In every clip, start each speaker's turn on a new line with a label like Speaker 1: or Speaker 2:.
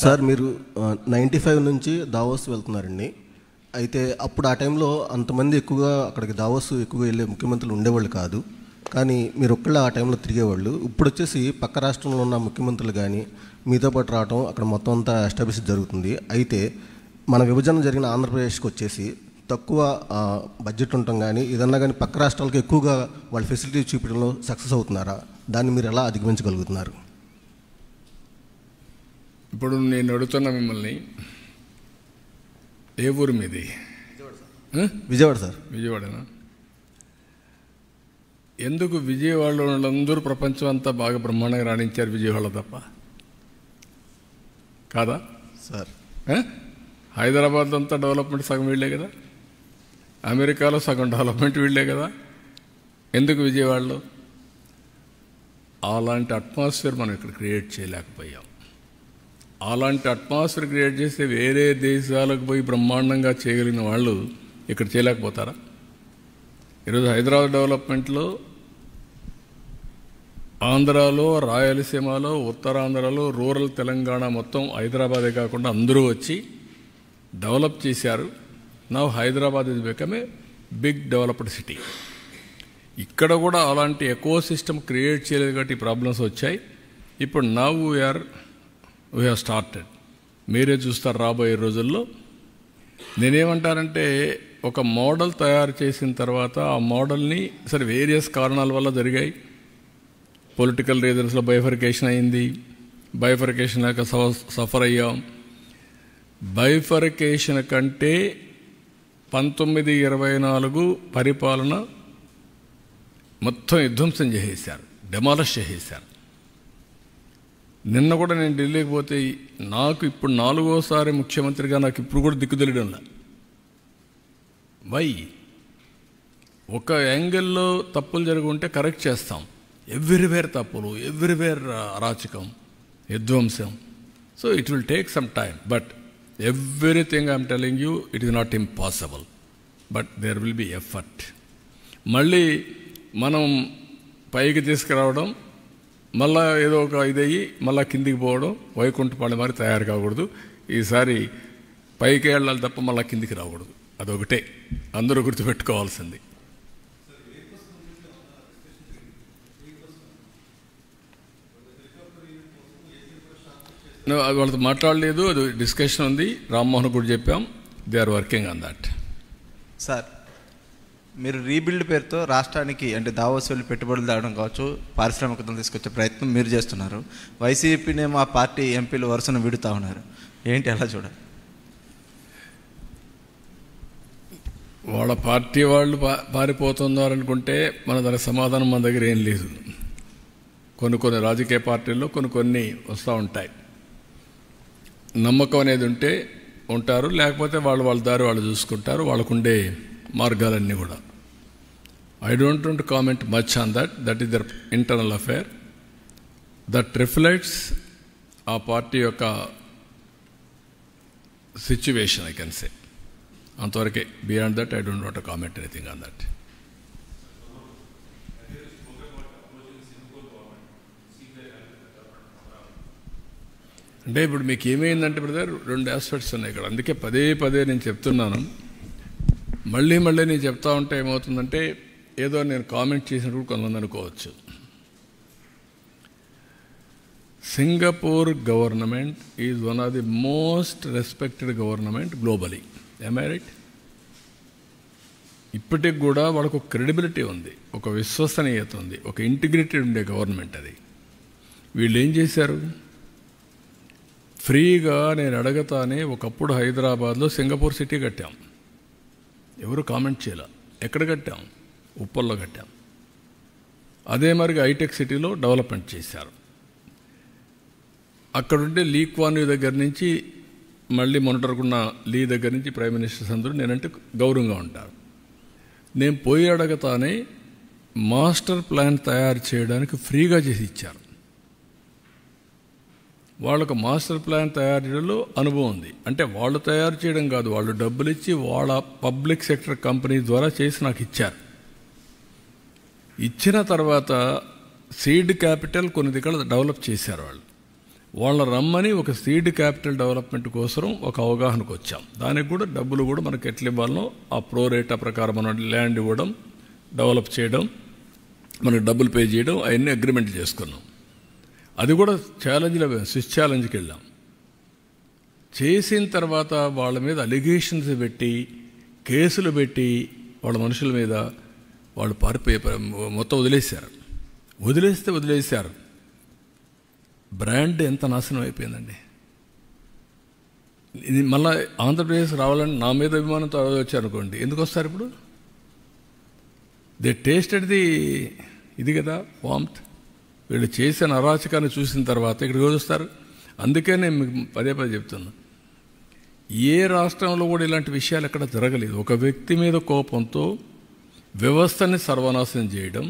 Speaker 1: Sir మీరు 95 నుంచి Davos వెళ్తున్నారండి. అయితే అప్పుడు ఆ టైంలో అంతమంది ఎక్కువగా అక్కడికి దావోస్ ఎక్కువగా వెళ్ళే ముఖ్యమంత్రులు ఉండేవాళ్ళు కాదు. కానీ మీరు ఒక్కళ్ళే ఆ టైంలో తిరిగేవాళ్ళు. ఇప్పుడు వచ్చేసి పక్క రాష్ట్రంలో ఉన్న ముఖ్యమంత్రులు కానీ మీతో పాటు రావడం అక్కడ మొత్తం అంతా ఎస్టాబ్లిష్ జరుగుతుంది. అయితే మన విభజన జరిగిన ఆంధ్రప్రదేశ్కి వచ్చేసి తక్కువ బడ్జెట్ ఉండటం కానీ ఏదన్నా కానీ పక్క రాష్ట్రాలకు ఎక్కువగా వాళ్ళ ఫెసిలిటీ చూపించడంలో సక్సెస్ అవుతున్నారా? దాన్ని మీరు ఎలా అధిగమించగలుగుతున్నారు?
Speaker 2: ఇప్పుడు నేను అడుగుతున్నా మిమ్మల్ని, ఏ ఊరు మీది?
Speaker 1: విజయవాడ సార్.
Speaker 2: విజయవాడనా? ఎందుకు విజయవాడలో వాళ్ళందరూ ప్రపంచం అంతా బాగా బ్రహ్మాండంగా రాణించారు, విజయవాడ తప్ప కాదా
Speaker 1: సార్?
Speaker 2: హైదరాబాద్ అంతా డెవలప్మెంట్ సగం వీళ్ళే కదా, అమెరికాలో సగం డెవలప్మెంట్ వీళ్ళే కదా, ఎందుకు విజయవాడలో? అలాంటి అట్మాస్ఫియర్ మనం ఇక్కడ క్రియేట్ చేయలేకపోయాం. అలాంటి అట్మాస్ఫియర్ క్రియేట్ చేస్తే వేరే దేశాలకు పోయి బ్రహ్మాండంగా చేయగలిగిన వాళ్ళు ఇక్కడ చేయలేకపోతారా? ఈరోజు హైదరాబాద్ డెవలప్మెంట్లో ఆంధ్రాలో, రాయలసీమలో, ఉత్తరాంధ్రలో, రూరల్ తెలంగాణ మొత్తం హైదరాబాదే కాకుండా అందరూ వచ్చి డెవలప్ చేశారు. Now Hyderabad is become a big developed city. ఇక్కడ కూడా అలాంటి ఎకో సిస్టమ్ క్రియేట్ చేయలేదు కాబట్టి ఈ ప్రాబ్లమ్స్ వచ్చాయి. ఇప్పుడు నవ్ వీ హ్యావ్ స్టార్టెడ్. మీరే చూస్తారు రాబోయే రోజుల్లో. నేనేమంటానంటే, ఒక మోడల్ తయారు చేసిన తర్వాత ఆ మోడల్ని సరే వేరియస్ కారణాల వల్ల జరిగాయి. పొలిటికల్ రీజన్స్లో బైఫర్కేషన్ అయింది, బైఫర్కేషన్ లేక సఫర్ అయ్యాం. బైఫర్కేషన్ కంటే 1924 పరిపాలన మొత్తం విధ్వంసం చేసేశారు, డెమాలిష్ చేసేశారు. నిన్న కూడా నేను ఢిల్లీకి పోతే నాకు ఇప్పుడు 4వ ముఖ్యమంత్రిగా నాకు ఇప్పుడు కూడా దిక్కు తెలియడంలా. వై? ఒక యాంగిల్లో తప్పులు జరుగుంటే కరెక్ట్ చేస్తాం, ఎవ్రీవేర్ తప్పులు, ఎవ్రీవేర్ అరాచకం, విధ్వంసం. So it will take some time, but everything I'm telling you, it is not impossible, but there will be effort. మళ్ళీ మనం పైకి తీసుకురావడం, మళ్ళా ఏదో ఒక ఇదయ్యి మళ్ళా కిందికి పోవడం, వైకుంఠపాళి మరి తయారు కాకూడదు. ఈసారి పైకి వెళ్ళాలి తప్ప మళ్ళా కిందికి రాకూడదు. అదొకటే అందరూ గుర్తుపెట్టుకోవాల్సింది. అది వాళ్ళతో మాట్లాడలేదు, అది డిస్కషన్ ఉంది. రామ్మోహన్ కూడా చెప్పాం, they are working on that.
Speaker 3: Sir, మీరు రీబిల్డ్ పేరుతో రాష్ట్రానికి అంటే దావోస్ వెళ్ళి పెట్టుబడులు తేవడం కావచ్చు, పారిశ్రామికతను తీసుకొచ్చే ప్రయత్నం మీరు చేస్తున్నారు. వైసీపీనే మా పార్టీ ఎంపీలు వరుసను విడుతూ ఉన్నారు. ఏంటి అలా చూడాలి?
Speaker 2: వాళ్ళ పార్టీ వాళ్ళు పారిపోతున్నారనుకుంటే మన దానికి సమాధానం మన దగ్గర ఏం లేదు. కొన్ని రాజకీయ పార్టీల్లో కొన్ని వస్తూ ఉంటాయి. నమ్మకం అనేది ఉంటే ఉంటారు, లేకపోతే వాళ్ళ దారి వాళ్ళు చూసుకుంటారు, వాళ్ళకుండే మార్గాలన్నీ కూడా. I don't want to comment much on that. That is their internal affair. That reflects ఆ పార్టీ యొక్క సిచ్యువేషన్, I can say. అంతవరకే. Beyond that I don't want to comment anything on that. అంటే ఇప్పుడు మీకు ఏమైందంటే బ్రదర్, 2 ఆస్పెక్ట్స్ ఉన్నాయి ఇక్కడ. అందుకే పదే నేను చెప్తున్నాను. మళ్ళీ నేను చెప్తా ఉంటే ఏమవుతుందంటే, ఏదో నేను కామెంట్ చేసినప్పుడు కొంతమంది అనుకోవచ్చు. Singapore government is one of the most respected government globally. am I right? ఇప్పటికి కూడా వాళ్ళకు ఒక క్రెడిబిలిటీ ఉంది, ఒక విశ్వసనీయత ఉంది, ఒక ఇంటిగ్రిటీ ఉండే గవర్నమెంట్ అది. వీళ్ళు ఏం చేశారు? ఫ్రీగా నేను అడగతానే ఒకప్పుడు హైదరాబాద్లో సింగపూర్ సిటీ కట్టాం. ఎవరు కామెంట్ చేయాల. ఎక్కడ కట్టాం? ఉప్పల్లో కట్టాం. అదే మరిగా హైటెక్ సిటీలో డెవలప్మెంట్ చేశారు. అక్కడుండే లీ క్వాన్ యూ దగ్గర నుంచి మళ్ళీ మొన్నటరుకున్న లీ దగ్గర నుంచి ప్రైమ్ మినిస్టర్స్ అందరూ నేనంటే గౌరవంగా ఉంటారు. నేను పోయి అడగతానే మాస్టర్ ప్లాన్ తయారు చేయడానికి ఫ్రీగా చేసి ఇచ్చారు. వాళ్ళకు మాస్టర్ ప్లాన్ తయారు చేయడంలో అనుభవం ఉంది. అంటే వాళ్ళు తయారు చేయడం కాదు, వాళ్ళు డబ్బులు ఇచ్చి వాళ్ళ పబ్లిక్ సెక్టర్ కంపెనీ ద్వారా చేసి నాకు ఇచ్చారు. ఇచ్చిన తర్వాత సీడ్ క్యాపిటల్ కొన్ని దగ్గర డెవలప్ చేశారు వాళ్ళు. వాళ్ళ రమ్మని ఒక సీడ్ క్యాపిటల్ డెవలప్మెంట్ కోసం ఒక అవగాహనకు వచ్చాం. దానికి కూడా డబ్బులు కూడా మనకి ఎట్లా ఇవ్వాలనో ఆ ప్రో రేటా ప్రకారం మనం ల్యాండ్ ఇవ్వడం, డెవలప్ చేయడం, మనకి డబ్బులు పే చేయడం అవన్నీ అగ్రిమెంట్ చేసుకున్నాం. అది కూడా ఛాలెంజ్లో స్విచ్ ఛాలెంజ్కి వెళ్ళాం. చేసిన తర్వాత వాళ్ళ మీద అలిగేషన్స్ పెట్టి కేసులు పెట్టి వాళ్ళ మనుషుల మీద వాళ్ళు పారిపోయే మొత్తం వదిలేశారు. బ్రాండ్ ఎంత నాశనం అయిపోయిందండి. ఇది మళ్ళీ ఆంధ్రప్రదేశ్ రావాలని నా మీద అభిమానంతో వచ్చారనుకోండి, ఎందుకు వస్తారు ఇప్పుడు? దే టేస్టెడ్ ఇది కదా వామ్త్. వీళ్ళు చేసిన అరాచకాన్ని చూసిన తర్వాత ఇక్కడికి వస్తారు. అందుకే నేను మీకు పదే చెప్తున్నా, ఏ రాష్ట్రంలో కూడా ఇలాంటి విషయాలు ఎక్కడ జరగలేదు. ఒక వ్యక్తి మీద కోపంతో వ్యవస్థని సర్వనాశనం చేయడం,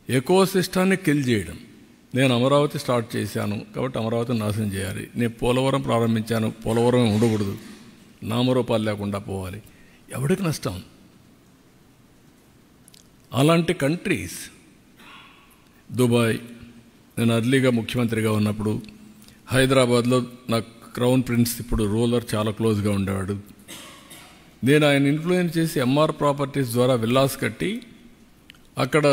Speaker 2: ఎకోసిస్టాన్ని కిల్ చేయడం. నేను అమరావతి స్టార్ట్ చేశాను కాబట్టి అమరావతిని నాశనం చేయాలి. నేను పోలవరం ప్రారంభించాను, పోలవరం ఉండకూడదు, నామరూపాలు లేకుండా పోవాలి. ఎవరికి నష్టం? అలాంటి కంట్రీస్, దుబాయ్, నేను అర్లీగా ముఖ్యమంత్రిగా ఉన్నప్పుడు హైదరాబాద్లో నాకు క్రౌన్ ప్రిన్స్ ఇప్పుడు రూలర్ చాలా క్లోజ్గా ఉండేవాడు. నేను ఆయన ఇన్ఫ్లుయెన్స్ చేసి ఎంఆర్ ప్రాపర్టీస్ ద్వారా విల్లాస్ కట్టి అక్కడ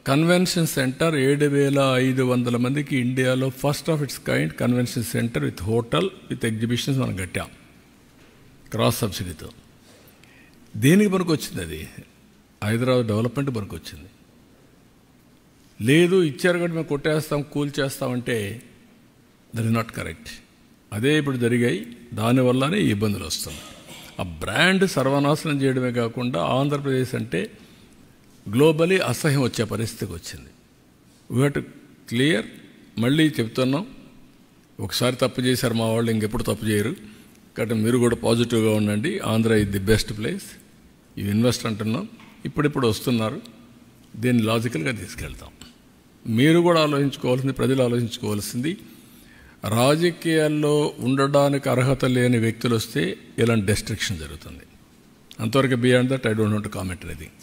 Speaker 2: కన్వెన్షన్ సెంటర్ 7,500 మందికి ఇండియాలో first of it's kind convention centre with hotel with exhibitions మనం కట్టాం క్రాస్ సబ్సిడీతో. దేనికి పనికి వచ్చింది? అది హైదరాబాద్ డెవలప్మెంట్ పనికి వచ్చింది. లేదు ఇచ్చారు కాబట్టి మేము కొట్టేస్తాం, కూల్ చేస్తామంటే దట్ ఈస్ నాట్ కరెక్ట్. అదే ఇప్పుడు జరిగాయి. దానివల్లనే ఈ ఇబ్బందులు వస్తున్నాయి. ఆ బ్రాండ్ సర్వనాశనం చేయడమే కాకుండా ఆంధ్రప్రదేశ్ అంటే గ్లోబలీ అసహ్యం వచ్చే పరిస్థితికి వచ్చింది. We have to clear. మళ్ళీ చెప్తున్నాం, ఒకసారి తప్పు చేశారు మా వాళ్ళు, ఇంకెప్పుడు తప్పు చేయరు. కాబట్టి మీరు కూడా పాజిటివ్గా ఉండండి. Andhra is the best place. You invest అంటున్నాం, ఇప్పుడిప్పుడు వస్తున్నారు. దీన్ని లాజికల్గా తీసుకెళ్తాం. మీరు కూడా ఆలోచించుకోవాల్సింది, ప్రజలు ఆలోచించుకోవాల్సింది, రాజకీయాల్లో ఉండడానికి అర్హత లేని వ్యక్తులు వస్తే ఇలాంటి డెస్ట్రక్షన్ జరుగుతుంది. అంతవరకు beyond that I don't want to comment anything.